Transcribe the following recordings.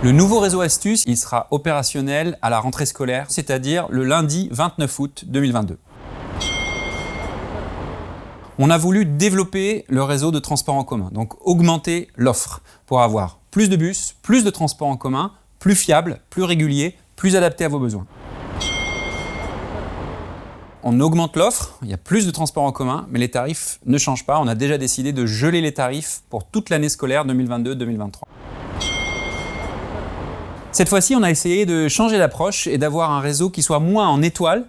Le nouveau réseau Astuce, il sera opérationnel à la rentrée scolaire, c'est-à-dire le lundi 29 août 2022. On a voulu développer le réseau de transport en commun, donc augmenter l'offre pour avoir plus de bus, plus de transports en commun, plus fiables, plus réguliers, plus adaptés à vos besoins. On augmente l'offre, il y a plus de transports en commun, mais les tarifs ne changent pas. On a déjà décidé de geler les tarifs pour toute l'année scolaire 2022-2023. Cette fois-ci, on a essayé de changer d'approche et d'avoir un réseau qui soit moins en étoile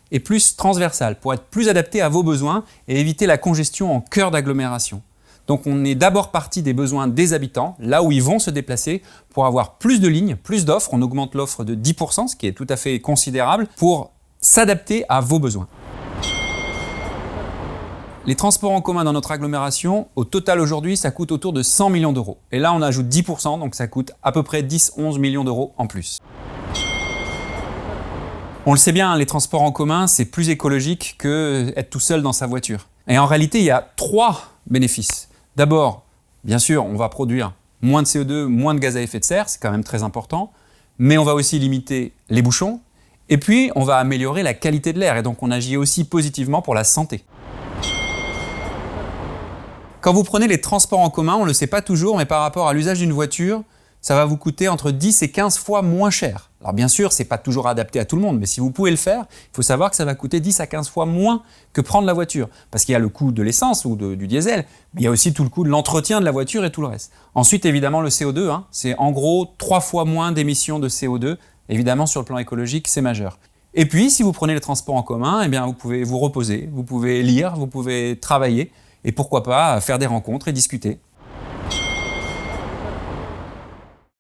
et plus transversal pour être plus adapté à vos besoins et éviter la congestion en cœur d'agglomération. Donc on est d'abord parti des besoins des habitants, là où ils vont se déplacer, pour avoir plus de lignes, plus d'offres. On augmente l'offre de 10%, ce qui est tout à fait considérable, pour s'adapter à vos besoins. Les transports en commun dans notre agglomération, au total aujourd'hui, ça coûte autour de 100 millions d'euros. Et là, on ajoute 10%, donc ça coûte à peu près 10-11 millions d'euros en plus. On le sait bien, les transports en commun, c'est plus écologique que être tout seul dans sa voiture. Et en réalité, il y a 3 bénéfices. D'abord, bien sûr, on va produire moins de CO2, moins de gaz à effet de serre, c'est quand même très important, mais on va aussi limiter les bouchons, et puis on va améliorer la qualité de l'air, et donc on agit aussi positivement pour la santé. Quand vous prenez les transports en commun, on ne le sait pas toujours, mais par rapport à l'usage d'une voiture, ça va vous coûter entre 10 et 15 fois moins cher. Alors bien sûr, ce n'est pas toujours adapté à tout le monde, mais si vous pouvez le faire, il faut savoir que ça va coûter 10 à 15 fois moins que prendre la voiture. Parce qu'il y a le coût de l'essence ou du diesel, mais il y a aussi tout le coût de l'entretien de la voiture et tout le reste. Ensuite, évidemment, le CO2, c'est en gros 3 fois moins d'émissions de CO2. Évidemment, sur le plan écologique, c'est majeur. Et puis, si vous prenez les transports en commun, eh bien, vous pouvez vous reposer, vous pouvez lire, vous pouvez travailler, et pourquoi pas faire des rencontres et discuter.